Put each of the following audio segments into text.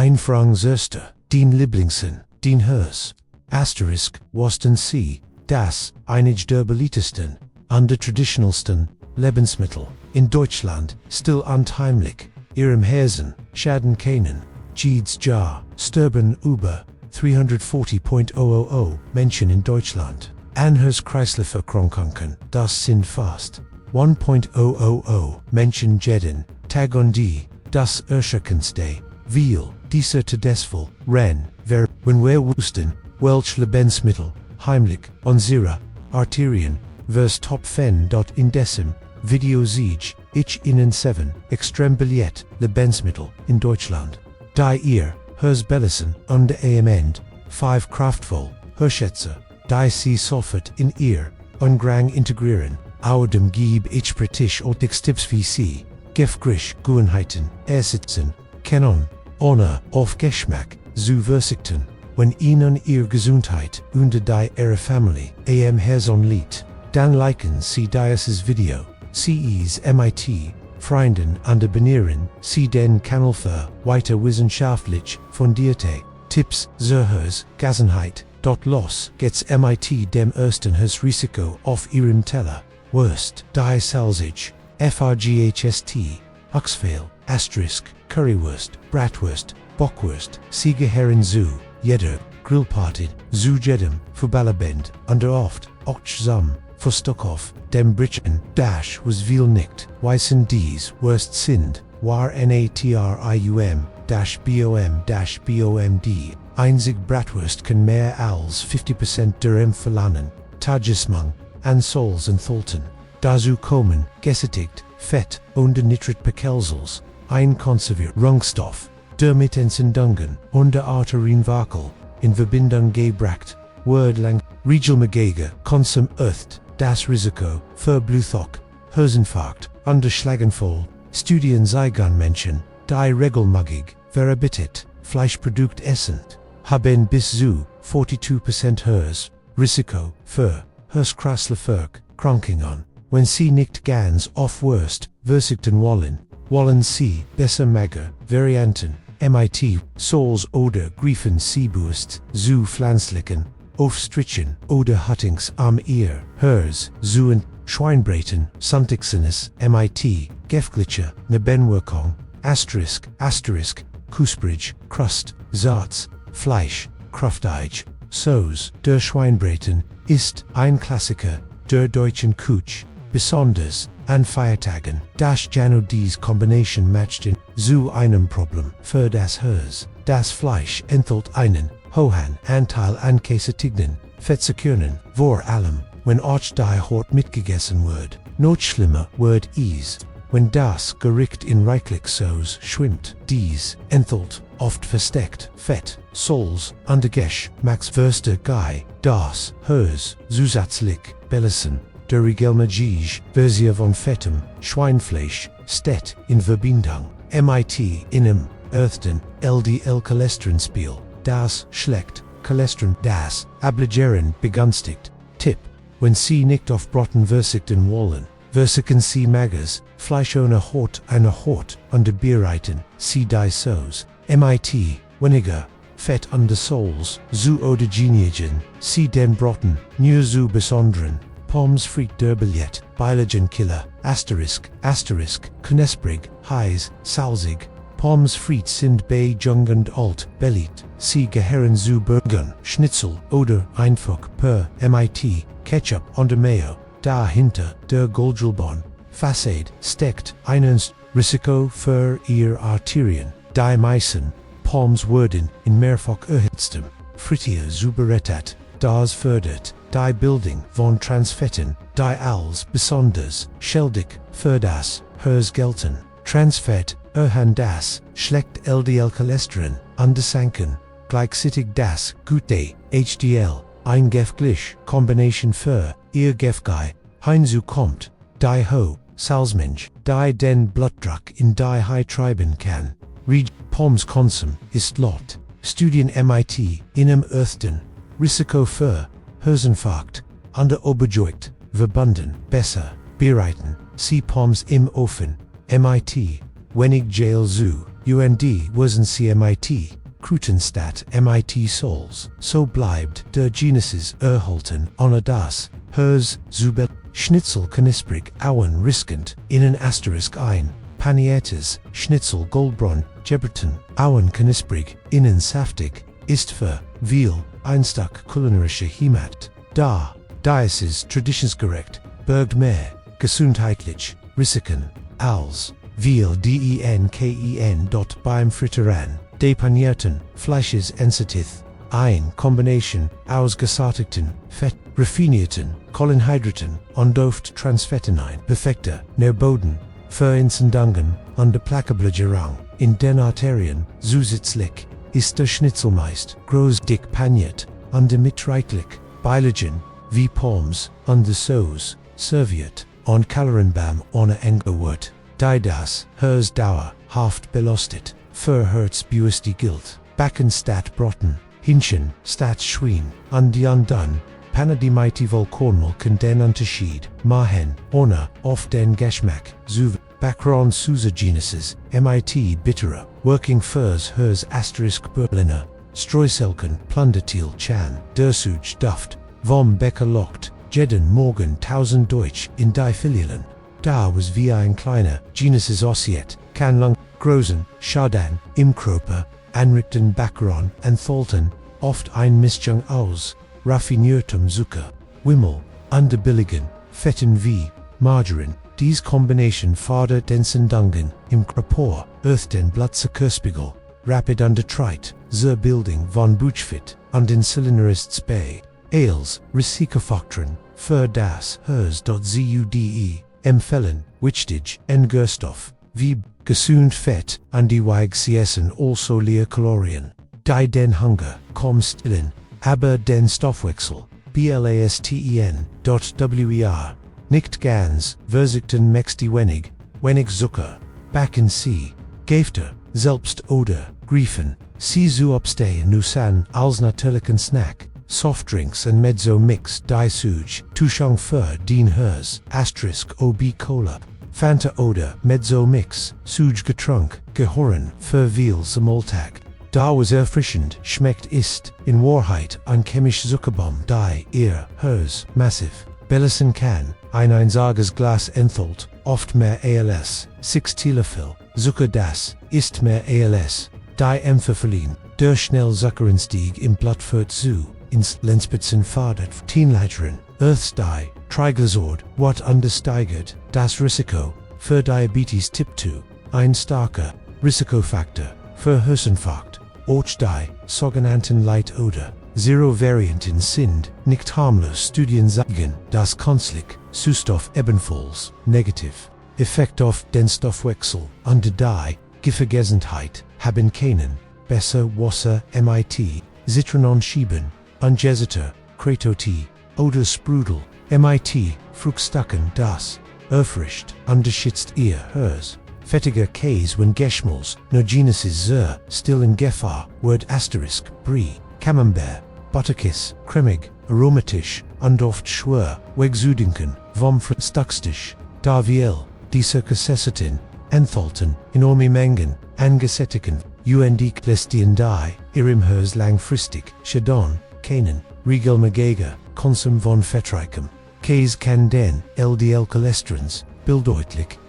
Einfrang Zerster, den Lieblingsen, den Herz. Asterisk, Wussten Sie, das, einige der beliebtesten, unter traditionellsten, Lebensmittel, in Deutschland, still und heimlich, Ihrem Herzen, schaden keinen, jedes Jahr, sterben über 340.000 Menschen in Deutschland. An Herz-Kreislauf-Erkrankungen, das sind fast 1.000 Menschen jeden Tag und das erschreckendste, weil dieser Todesfall, wenn wir wussten, welche Lebensmittel, heimlich, unsere Arterien, verstopfen. In diesem Video zeige ich Ihnen 7 extrem beliebte Lebensmittel in Deutschland, die Ihr Herz beließen und am Ende 5 kraftvoll Herzschützer, die Sie sofort in Ihr Ungrang integrieren. Außerdem gebe ich praktisch Alltagstipps wie Sie gefährliche Gewohnheiten ersetzen können, ohne auf Geschmack zu verzichten. Wenn Ihnen Ihre Gesundheit und die Ihrer Familie am Herzen liegt, dann liken Sie dieses Video, Sie mit Freunden und abonnieren Sie den Kanal für weiter wissenschaftlich fundierte Tipps zur Herzgesundheit. Los geht's mit dem ersten Herzrisiko auf Ihrem Teller. Wurst, die salzig, vergast, Oxfehl, Asterisk, Currywurst, Bratwurst, Bockwurst, Sie gehören zu jeder Grillparty, zu jedem Fußballabend und oft auch zusammen, verstoff, dem Britchen, was will nicht, wissen dies Wurst sind, war natrium-bom-bomd, einzig Bratwurst kann mehr als 50% der verlangen, Tagesmang, an Salz enthalten. Dazu kommen gesättigt, Fett und Nitritpekelsels, ein Konservierungsstoff, der mit Entzündungen und der Arterienwackel in Verbindung gebracht wird. Lang regelmäßiger Konsum erhöht das Risiko für Blutdruck, Herzinfarkt und Schlaganfall. Studien zeigen Menschen, die regelmäßig verarbeitet Fleischprodukte essen, haben bis zu 42% höheres Risiko für Herz-Kreislauf-Erkrankungen. Wenn Sie nicht ganz auf Wurst verzichten wollen Sie besser mager Varianten mit Salz oder greifen Sie bewusst zu pflanzlichen Aufstrichen oder Hattings Ihr Herz zu Schweinbraten, Sonntagssinnes mit gefährlicher Nebenwirkung, Asterisk, Kusprig, Krust, Salz, Fleisch, kraftig, Sauce. Der Schweinbraten ist ein Klassiker der deutschen Küche, besonders an Feiertagen. Das genau diese Kombination matcht zu einem Problem für das Herz. Das Fleisch enthält einen hohen Anteil an gesättigten Fettsäuren, vor allem wenn auch die Haut mitgegessen wird. Noch schlimmer wird es, wenn das Gericht in reichlich Sauce schwimmt. Dies enthält oft versteckt Fett, Salz und Geschmackswürste, das Herz zusätzlich beließen. Der regelmäßige Verzehr von fettem Schweinefleisch steht in Verbindung mit einem erhöhten LDL-Cholesterinspiegel, das schlecht Cholesterin, das Ablagerung begünstigt. Tipp: Wenn Sie nicht auf Braten verzichten wollen, verzichten Sie mageres Fleisch ohne Haut und bereiten Sie die Sauce mit weniger Fett und Salz zu oder genigen Sie den Braten nur zu besonderen Pommes frites der beliebte biologen Killer, Asterisk, knusperig, heiß, salzig. Pommes frites sind bei jung und alt beliebt. Sie gehören zu Burgern, Schnitzel oder einfach per mit Ketchup und Mayo. Dahinter der Goldschulbahn Fassade steckt ein Risiko für Ihre Arterien. Die meisten Pommes werden in mehrfach erhitztem Frittier zubereitet. Das fördert die Bildung von Transfetten, die als besonders schädlich für das Herz gelten. Transfett erhöhen das schlechte LDL-Cholesterin und senken gleichzeitig das gute HDL, ein gefährliche Kombination für Ihr Gefäß. Hinzu kommt die hohe Salzmenge, die den Blutdruck in die Höhe treiben kann. Pommes Konsum ist laut Studien mit einem erhöhten Risiko für Herzinfarkt und Übergewicht verbunden. Besser bereiten Sie Pommes im Ofen mit wenig Gel zu Wussten Sie MIT, Krutenstadt MIT Souls, so bleibt der Genesis erhalten, ohne das, Herz, Zubel, Schnitzel knisprig, Auen riskend, innen asterisk ein, paniertes, Schnitzel goldbraun, Geberten, Auen knisprig, innen saftig, ist für, Veal, Einstock kulinarische Heimat, da, Diocese traditionsgerecht, bergt mehr, gesundheitlich, Risiken, als, Veal denken. Beim Fritteren, depanierten, Fleisches Ensitith, ein Kombination aus gesättigten, Fett, raffinierten, Kohlenhydraten und oft Transfettinen, perfekter Nährboden, für Entzündungen und Plaqueblagerung, in den Arterien, zusätzlich, ist der Schnitzel meist, groß dick paniert, und damit reichlich, Beilagen, wie Pommes, und die Sauce, serviert, und Kalorienbam ohne Engewurt, die das, Herz dauerhaft belastet, für Herzbewusste gilt, Backen statt Broten, Hähnchen statt Schwein, und die anderen, Panadimighty Volkornmilken den Unterschied, machen, ohne, auf den Geschmack, zu Backron Genesis, MIT bitterer, working fürs Herz asterisk Berliner, Streuselken, Plundertil Chan, Dersuch Duft, vom Becker lockt, jeden Morgen 1000 Deutsch in die Filialen. Da was wie ein kleiner Genesis Ossiet, kann lang, großen, Schaden, im Körper, anrichten Baccaron, enthalten, oft ein Mischung aus, raffiniertem Zucker, Wimmel, underbilligen, Fetten wie, Margarine, dies Kombination fördert Entzündungen im Körper, den Blutzuckerspiegel, rapid undertrite, zur Bildung von Buchfett, und den Cylinder bei, Ales, Risikofaktoren, für das Herz.zude, empfehlen, wichtig, Engerstoff, wie, gesund Fett, und die Essen also leer Kalorien, die den Hunger, stillen, aber den Stoffwechsel, blasten, wer, nicht ganz, versuchten mächtig wenig Zucker, backen sie, Gäfte, selbst oder, Griefen, sie zu abstehen nusan als natürlichen Snack, Softdrinks und Mezzo-Mix die Such, Tuchung für den Herz, asterisk ob Cola, Fanta oder Mezzo-Mix, Such Getrunk, gehören für viel zum Alltag. Da was erfrischend schmeckt ist, in Wahrheit ein chemisch Zuckerbomb, die ihr Herz massiv belassen kann, ein einziges Glas enthält, oft mehr als 6 Teelöffel, Zucker das ist mehr als, die Empfehlen, der Schnellzuckeranstieg im Blut führt zu, ins Lenzspitzen fördert 10 Litern, die, Triglyceride, wat understeigert, das Risiko, für Diabetes Typ 2, ein starker, Risikofaktor, für Herzinfarkt, auch die, sogenannten Light- oder Zero-Varianten sind, nicht harmlos. Studien zeigen, dass künstlich, Süßstoff ebenfalls, negativ, Effekt auf den Stoffwechsel, und die, Gefährlichkeit, haben keinen, besser Wasser MIT, Zitronen schieben, Ungesiter, Kretoti, oder Sprudel, MIT, Fruchtstocken das, erfrischt, unterstützt ihr Herz. Fettiger Käse wenn Geschmals, nur Genesis still in Gefahr, Word asterisk, Brie, Camembert, Butterkiss, cremig, aromatisch, und oft schwer, wegzudenken, vom Frühstückstisch, da viel, diese Käsesorten, enthalten, enorme Mengen, angesättigen, lästien die, ihrem Herz langfristig, Schadon, keinen, regelmäßiger, Konsum von fettreichem, Käse kann den, LDL-Cholesterins, bilddeutlich,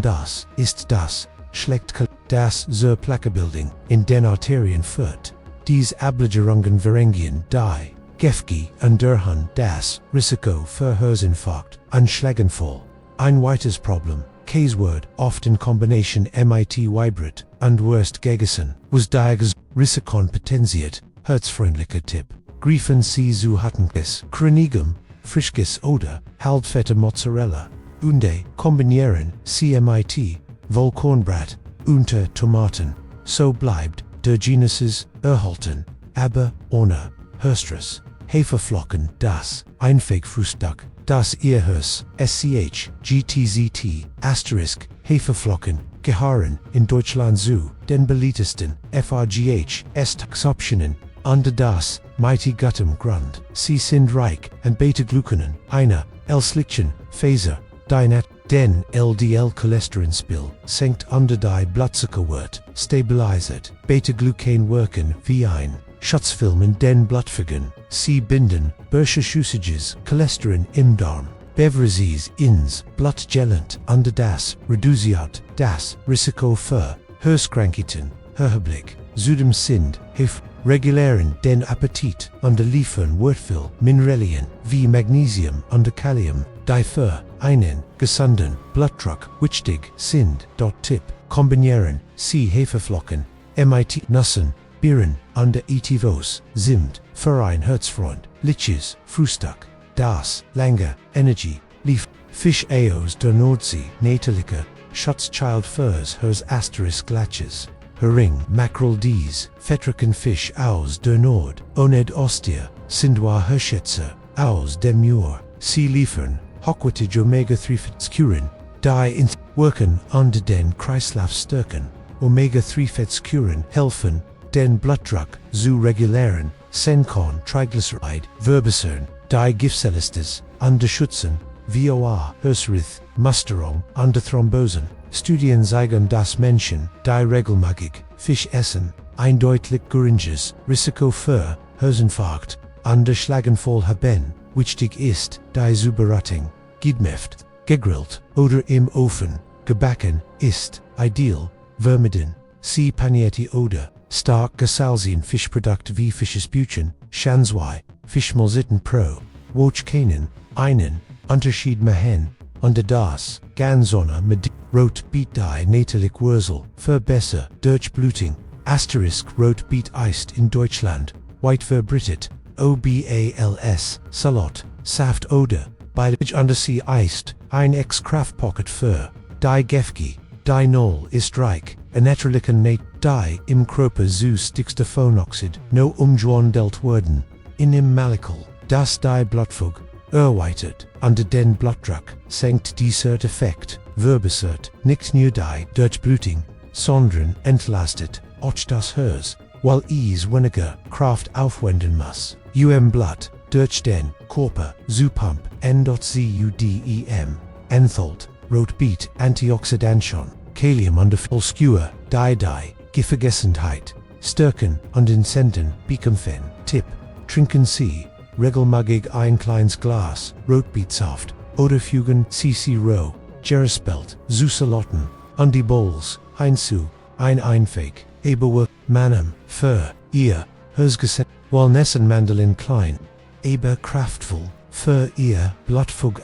das, ist das, schlecht das zur Plaquebildung, in den Arterien führt. Dies Ablagerungen verringern die, Gefgi und derhan das Risiko für Herzinfarkt, und Schlaganfall. Ein weiteres Problem, Käsewort, oft in Kombination mit Hybrid und Wurst gegessen, was die Risikon potenziert, herzfreundlicher Tipp. Griefen Sie zu Hattenkes, Krenigum, Frischkes oder halbfette Mozzarella. Unde kombinieren CMIT, Vollkornbrot, unter Tomaten, so bleibt der Genesis erhalten, aber ohne Herstress, Haferflocken das Einwegfrühstück, das Ihr Herz, GTZT, Asterisk, Haferflocken, gehören in Deutschland zu den beliebtesten FRGH-Optionen, und das mighty gutem Grund, sie sind reich an Beta-Glucanen, einer, L-Slickchen, Faser, die den LDL-Cholesterinspiegel senkt under die Blutzuckerwert, stabilisiert Beta-Glucan wirken wie ein Schutzfilm in den Blutgefäßen. Sie binden Usages Cholesterin im Darm. Beverages ins Blutgellend under das reduziert das Risiko für Herzkrankheiten, Herblick, Zudem sind regulären den Appetit under liefern wertvoll Mineralien wie Magnesium und Kalium, die für einen gesunden Blutdruck wichtig sind. Tipp: Kombinieren Sie Hefeflocken, mit Nüssen, Beeren und Etivos sind für ein Herzfreund, liches Frühstück, das lange Energie lief. Fisch aus der Nordsee, natürliche Schutzschild fürs Herz Glaciers. Hering, Mackerel dies, fettrigen Fisch aus der Nord, und Ostia, Sindwa Herschätze, aus dem Mur. Sie liefern hochwertige Omega-3-Fettsäuren, die ins Wirken under den Kreislauf stärken. Omega-3-Fettsäuren helfen, den Blutdruck zu regulieren, senken Triglyceride, verbessern die Giftzellistes, unterstützen VOA, Herzrhyth, Musterung und Thrombosen. Studien zeigen, dass Menschen, die regelmäßig Fisch essen, eindeutig geringeres Risiko für Herzinfarkt und Schlaganfall haben. Wichtig ist, die Zubereitung gedämpft, gegrillt oder im Ofen gebacken ist ideal. Vermeiden Sie panierte oder stark gesalzene Fischprodukte wie Fischesbüchen, Schanswei, Fischmalzitten pro Woch keinen einen Unterschied machen und das Gansonne mit Rotbeet die natürlich Wurzel für besser Durchblutung. Rotbeet ist in Deutschland weit verbreitet. Obals, Salat, Saft oder Beilage under sie ist ein Kraftpocket für die Gefki. Die Null ist reich, natürlichen die im Körper zu Stickstoffmonoxid no umgewandelt werden. In im Molekül, das die Blutfug erweitert und den Blutdruck senkt dieser Effekt, verbessert nicht nur die Durchblutung, sondern entlastet auch das Herz, weil es weniger Kraft aufwenden muss, Blut durch den Körper zu pumpen. N.CUDEM enthält Rotbeet Antioxidantien, Kalium und Folskur, die Gefährlichkeit stärken und incenten bekämpfen. Tipp: Trinken Sie regelmäßig ein kleines Glas Rotbeetsaft oder fügen cc roh Geraspelt zu Salaten und die Bowls hinzu. Ein Einweg, aber Manam für Ihr Herzgesundheit, Wellnessen Mandeln klein, aber kraftvoll für Ihr Blutfug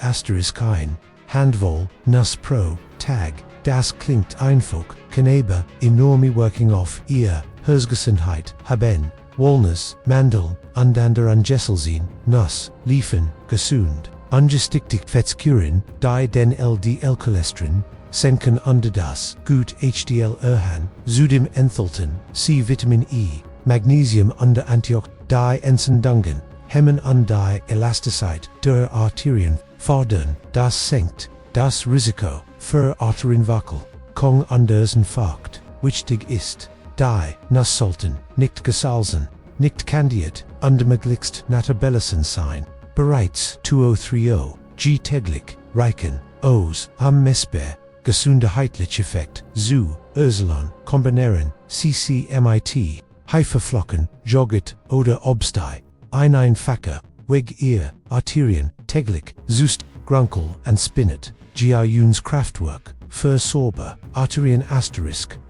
kein Handvoll Nuss pro Tag. Das klingt einfach, kann aber enorme Wirkung auf Ihr Herzgesundheit haben. Walnuss, Mandel und andere Angesselsen, Nuss, liefern gesund, ungestickte Fettsäuren, die den LDL-Cholesterin senken und das gut HDL erhöhen. Zudem enthalten sie Vitamin E, Magnesium und Antioxidantien, die Entzündungen hemmen und die Elastizität der Arterien fördern. Das senkt das Risiko für Arterienwackel, und Herzinfarkt. Wichtig ist, die Nuss sollten nicht gesalzen, nicht kandiert und möglichst naturbelassen sein. Bereits 2030 täglich reichen aus am messbar gesundheitliche Effekt zu erzielen. Kombinieren mit Haferflocken, Joghurt oder Obstei. Ein einfacher Weg Ihr Arterien täglich zu Grunkel und Spinat. Giajuns Kraftwerk für sauber Arterien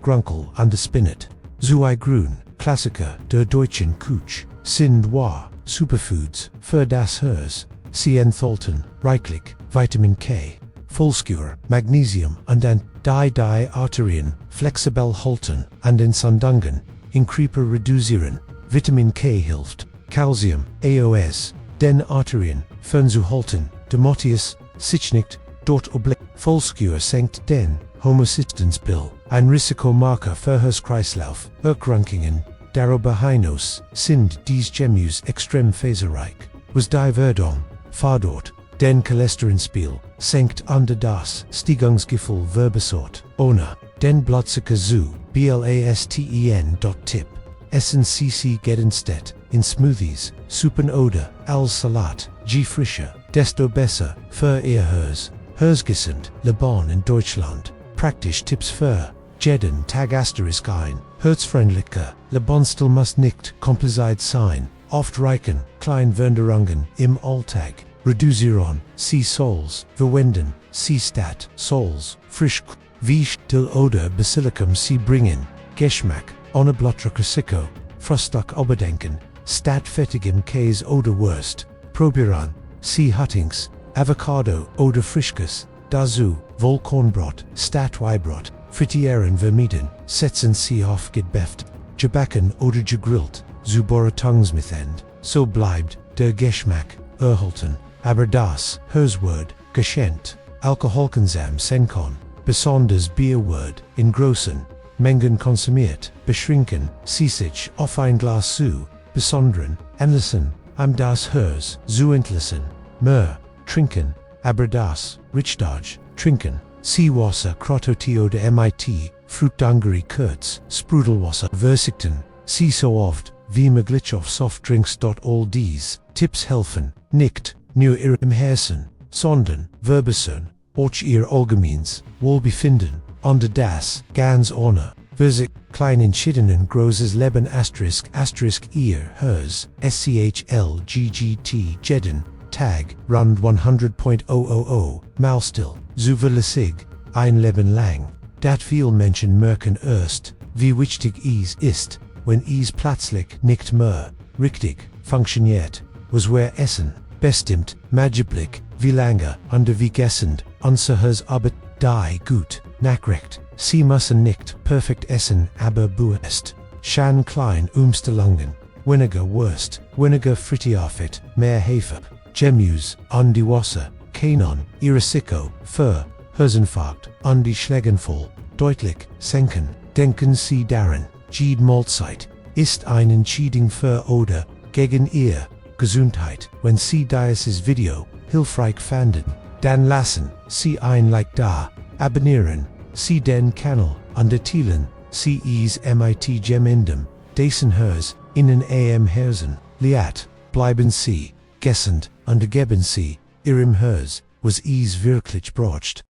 Grunkel und Spinat. Zwei Grün, Klassiker der deutschen Küche, sind wahr Superfoods für das Herz. Sie enthalten reichlich Vitamin K, Folskur, Magnesium und die Arterien flexibel halten und Entzündungen in Creeper reduzieren. Vitamin K hilft, Calcium, AOS, den Arterien fernzuhalten. Demotius, sich nicht dort obliegt. Folskur senkt den Homocystenspiegel, ein Risikomarker für Herzkreislauf Erkrankungen. Darüber hinaus sind dies Gemüse extrem faserreich. Was die Verdauung fördert, den Cholesterinspiegel senkt und das Stiegungsgefühl verbessert, ohne den Blutzucker zu belasten. Tipp: Essen Sie gedenstät in Smoothies, Suppen oder als Salat. Je frischer, desto besser für Ihr Herz. Herzgesund, Lebon in Deutschland. Praktisch Tipps für jeden Tag *1. Herzfreundliche Lebensmittel muss nicht kompliziert sein. Oft reichen kleine Veränderungen im Alltag. Reduzieren Sie Souls, verwenden Sie statt Souls, frisch wie Dill oder Basilikum Sie bringen. Geschmack ohne Blutdruckrisiko, Frühstück überdenken, statt fettigem Käse oder Wurst. Probieren Sie Huttings, Avocado oder Frischkäse. Dazu Vollkornbrot statt Weibrot. Frittieren vermieden, setzen Sie auf gebacken, gebacken oder gegrillt. Zubore Tungsmithend, so bleibt der Geschmack erhalten. Aber das Herzwort geschenkt, alkoholkonsum senken, besonders Bier wird in großen Mengen konsumiert, beschränken Sie sich auf ein Glas zu besonderen Anlässen, das Herz zu entlassen. Mehr trinken, aber das richtig trinken. Sie Wasser Krototi oder mit Fruchtangeri kurz, Sprudelwasser verzichten. Sie so oft wie möglich auf Softdrinks. All dies Tipps helfen, nicht nur Ihrem Herzen, sondern verbessern auch Ihr allgemeines Wohlbefinden und das ganz ohne Versicht. Klein entschiedenen großes Leben Ihr Herz, SCHLGGT jeden Tag, rund 100.000 Mal still, zuverlässig, ein Leben lang. Dat viel Menschen merken erst, wie wichtig es ist, wenn es plötzlich nicht mehr richtig funktioniert. Was wir essen, bestimmt maßgeblich, wie lange und wie gesund unser Herz arbeitet. Gut Nachricht, Sie müssen nicht perfekt essen, aber bewusst. Schon klein Umstellungen, weniger Wurst, weniger Frittierfett, mehr Hefe, Gemüse und die Wasser, können Ihr Risiko für Herzinfarkt und die Schlaganfall deutlich senken. Denken Sie daran, jede Mahlzeit ist eine Entscheidung für oder gegen Ihre Gesundheit. Wenn Sie dieses Video hilfreich fanden, dann lassen Sie ein Like da, abonnieren Sie den Kanal und teilen Sie es mit jemandem, dessen Herz Ihnen am Herzen liegt. Bleiben Sie gesund und geben Sie Ihrem Herz, was es wirklich braucht.